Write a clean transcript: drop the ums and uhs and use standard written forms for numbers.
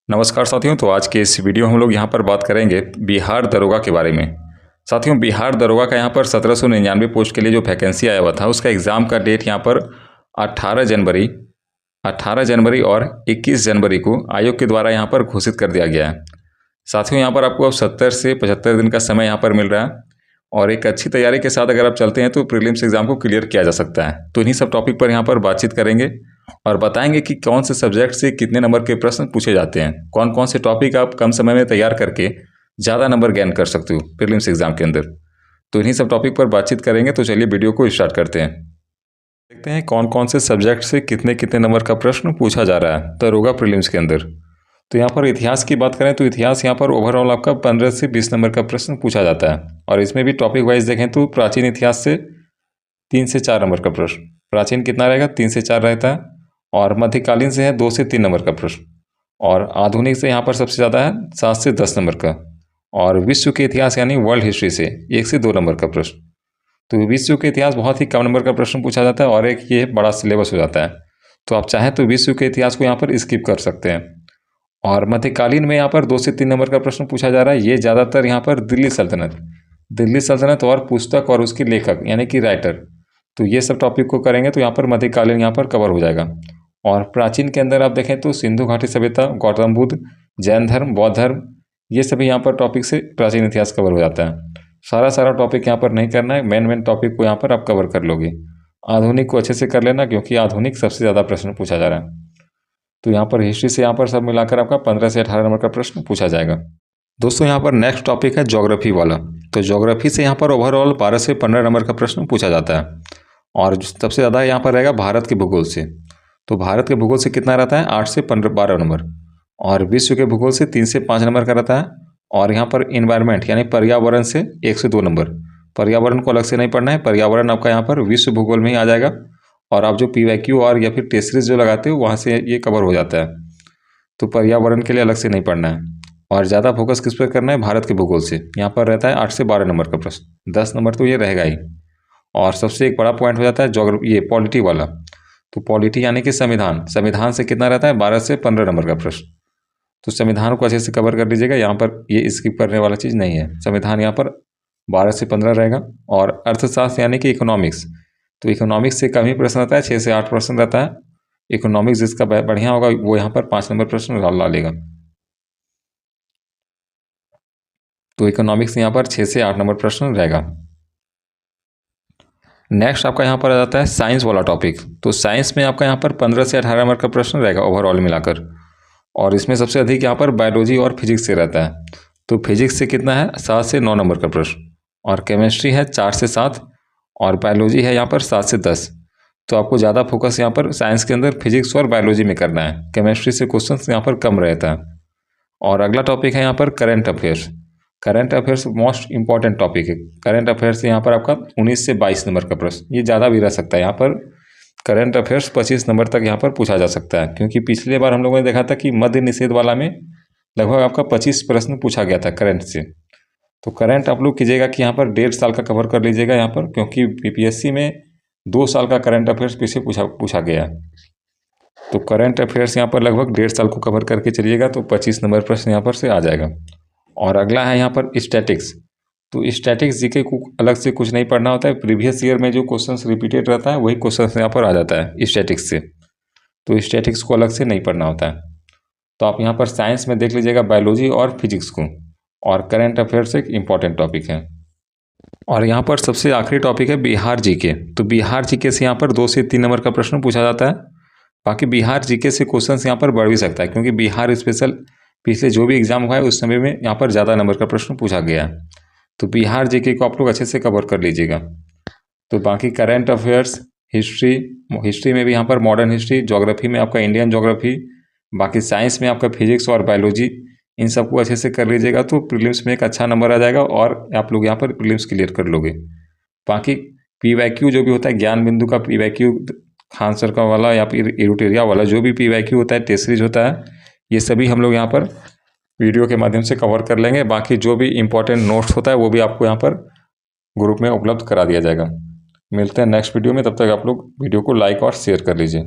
नमस्कार साथियों। तो आज के इस वीडियो हम लोग यहाँ पर बात करेंगे बिहार दरोगा के बारे में। साथियों, बिहार दरोगा का यहाँ पर 1799 पोस्ट के लिए जो वैकेंसी आया हुआ था उसका एग्ज़ाम का डेट यहाँ पर 18 जनवरी और 21 जनवरी को आयोग के द्वारा यहाँ पर घोषित कर दिया गया है। साथियों, यहाँ पर आपको अब 70 से 75 दिन का समय यहाँ पर मिल रहा है और एक अच्छी तैयारी के साथ अगर आप चलते हैं तो प्रीलिम्स एग्जाम को क्लियर किया जा सकता है। तो इन्हीं सब टॉपिक पर यहाँ पर बातचीत करेंगे और बताएंगे कि कौन से सब्जेक्ट से कितने नंबर के प्रश्न पूछे जाते हैं, कौन कौन से टॉपिक आप कम समय में तैयार करके ज़्यादा नंबर गेन कर सकते हो प्रीलिम्स एग्जाम के अंदर। तो इन्हीं सब टॉपिक पर बातचीत करेंगे। तो चलिए वीडियो को स्टार्ट करते हैं। देखते हैं कौन कौन से सब्जेक्ट से कितने कितने नंबर का प्रश्न पूछा जा रहा है दरोगा प्रीलिम्स के अंदर। तो यहाँ पर इतिहास की बात करें तो इतिहास यहाँ पर ओवरऑल आपका 15 से 20 नंबर का प्रश्न पूछा जाता है और इसमें भी टॉपिक वाइज देखें तो प्राचीन इतिहास से 3 से 4 नंबर का प्रश्न, प्राचीन कितना रहेगा 3 से 4 रहता है, और मध्यकालीन से है 2 से 3 नंबर का प्रश्न, और आधुनिक से यहाँ पर सबसे ज़्यादा है 7 से 10 नंबर का, और विश्व के इतिहास यानी वर्ल्ड हिस्ट्री से 1 से 2 नंबर का प्रश्न। तो विश्व के इतिहास बहुत ही कम नंबर का प्रश्न पूछा जाता है और एक ये बड़ा सिलेबस हो जाता है। तो आप चाहें तो विश्व के इतिहास को यहाँ पर स्किप कर सकते हैं। और मध्यकालीन में यहाँ पर 2 से 3 नंबर का प्रश्न पूछा जा रहा है। ये ज़्यादातर यहाँ पर दिल्ली सल्तनत और पुस्तक और उसके लेखक यानी कि राइटर, तो ये सब टॉपिक को करेंगे तो यहाँ पर मध्यकालीन यहाँ पर कवर हो जाएगा। और प्राचीन के अंदर आप देखें तो सिंधु घाटी सभ्यता, गौतम बुद्ध, जैन धर्म, बौद्ध धर्म, ये सभी यहाँ पर टॉपिक से प्राचीन इतिहास कवर हो जाता है। सारा टॉपिक यहाँ पर नहीं करना है, मेन टॉपिक को यहाँ पर आप कवर कर लोगे। आधुनिक को अच्छे से कर लेना क्योंकि आधुनिक सबसे ज़्यादा प्रश्न पूछा जा रहा है। तो यहाँ पर हिस्ट्री से यहाँ पर सब मिलाकर आपका 15 से 18 नंबर का प्रश्न पूछा जाएगा। दोस्तों, यहाँ पर नेक्स्ट टॉपिक है ज्योग्राफी वाला। तो ज्योग्राफी से यहाँ पर ओवरऑल 12 से 15 नंबर का प्रश्न पूछा जाता है और सबसे ज़्यादा यहाँ पर रहेगा भारत के भूगोल से। तो भारत के भूगोल से कितना रहता है 8 से 12 नंबर, और विश्व के भूगोल से 3 से 5 नंबर का रहता है, और यहाँ पर इन्वायरमेंट यानी पर्यावरण से 1 से 2 नंबर। पर्यावरण को अलग से नहीं पढ़ना है, पर्यावरण आपका यहाँ पर विश्व भूगोल में ही आ जाएगा, और आप जो PYQ और या फिर टेस्ट सीरीज जो लगाते हो वहाँ से ये कवर हो जाता है। तो पर्यावरण के लिए अलग से नहीं पढ़ना है और ज़्यादा फोकस किस पर करना है, भारत के भूगोल से। यहाँ पर रहता है 8 से 12 नंबर का प्रश्न, 10 नंबर तो ये रहेगा ही। और सबसे एक बड़ा पॉइंट हो जाता है ये पॉलिटी वाला। तो पॉलिटी यानी कि संविधान से कितना रहता है 12 से 15 नंबर का प्रश्न। तो संविधान को अच्छे से कवर कर लीजिएगा, यहाँ पर ये स्किप करने वाला चीज़ नहीं है। संविधान यहाँ पर 12 से 15 रहेगा। और अर्थशास्त्र यानी कि इकोनॉमिक्स, तो इकोनॉमिक्स से कम ही प्रश्न रहता है, 6 से 8 प्रश्न रहता है। इकोनॉमिक्स जिसका बढ़िया होगा वो यहाँ पर 5 नंबर प्रश्न ला लेगा। तो इकोनॉमिक्स यहाँ पर 6 से 8 नंबर प्रश्न रहेगा। नेक्स्ट आपका यहाँ पर आ जाता है साइंस वाला टॉपिक। तो साइंस में आपका यहाँ पर 15 से 18 नंबर का प्रश्न रहेगा ओवरऑल मिलाकर, और इसमें सबसे अधिक यहाँ पर बायोलॉजी और फिजिक्स से रहता है। तो फिजिक्स से कितना है 7 से 9 नंबर का प्रश्न, और केमिस्ट्री है 4 से 7, और बायोलॉजी है यहाँ पर 7 से 10। तो आपको ज़्यादा फोकस यहाँ पर साइंस के अंदर फिजिक्स और बायोलॉजी में करना है। केमिस्ट्री से क्वेश्चंस यहाँ पर कम रहता है। और अगला टॉपिक है यहाँ पर current affairs. Current affairs most important topic है। करंट अफेयर्स यहाँ पर आपका 19 से 22 नंबर का प्रश्न, ये ज़्यादा भी रह सकता है। यहाँ पर करंट अफेयर्स 25 नंबर तक यहाँ पर पूछा जा सकता है, क्योंकि पिछले बार हम लोगों ने देखा था कि मद्य निषेध वाला में लगभग आपका 25 प्रश्न पूछा गया था करंट से। तो करंट आप लोग कीजिएगा कि यहाँ पर 1.5 साल का कवर कर लीजिएगा यहाँ पर, क्योंकि PPSC में 2 साल का करंट अफेयर्स पीछे पूछा गया है। तो करंट अफेयर्स यहाँ पर लगभग 1.5 साल को कवर करके चलिएगा तो 25 नंबर प्रश्न यहाँ पर से आ जाएगा। और अगला है यहाँ पर स्टैटिक्स। तो स्टैटिक्स जीके को अलग से कुछ नहीं पढ़ना होता है, प्रीवियस ईयर में जो क्वेश्चंस रिपीटेड रहता है वही क्वेश्चंस यहाँ पर आ जाता है स्टैटिक्स से। तो स्टैटिक्स को अलग से नहीं पढ़ना होता है। तो आप यहाँ पर साइंस में देख लीजिएगा बायोलॉजी और फिजिक्स को, और करंट अफेयर्स एक इम्पॉर्टेंट टॉपिक है। और यहाँ पर सबसे आखिरी टॉपिक है बिहार जीके। तो बिहार जीके से यहाँ पर 2 से 3 नंबर का प्रश्न पूछा जाता है। बाकी बिहार जीके से क्वेश्चंस यहाँ पर बढ़ भी सकता है, क्योंकि बिहार स्पेशल पिछले जो भी एग्जाम हुआ है उस समय में यहाँ पर ज़्यादा नंबर का प्रश्न पूछा गया है। तो बिहार जीके को आप लोग अच्छे से कवर कर लीजिएगा। तो बाकी करंट अफेयर्स, हिस्ट्री में भी यहाँ पर मॉडर्न हिस्ट्री, ज्योग्राफी में आपका इंडियन ज्योग्राफी, बाकी साइंस में आपका फिजिक्स और बायोलॉजी, इन सबको अच्छे से कर लीजिएगा तो प्रीलिम्स में एक अच्छा नंबर आ जाएगा और आप लोग यहाँ पर प्रीलिम्स क्लियर कर लोगे। बाकी PYQ जो भी होता है, ज्ञान बिंदु का PYQ, खान सर का वाला या फिर एरुटेरिया वाला जो भी PYQ होता है, टेस्ट सीरीज होता है, ये सभी हम लोग यहाँ पर वीडियो के माध्यम से कवर कर लेंगे। बाकी जो भी इंपॉर्टेंट नोट्स होता है वो भी आपको यहाँ पर ग्रुप में उपलब्ध करा दिया जाएगा। मिलते हैं नेक्स्ट वीडियो में, तब तक आप लोग वीडियो को लाइक और शेयर कर लीजिए।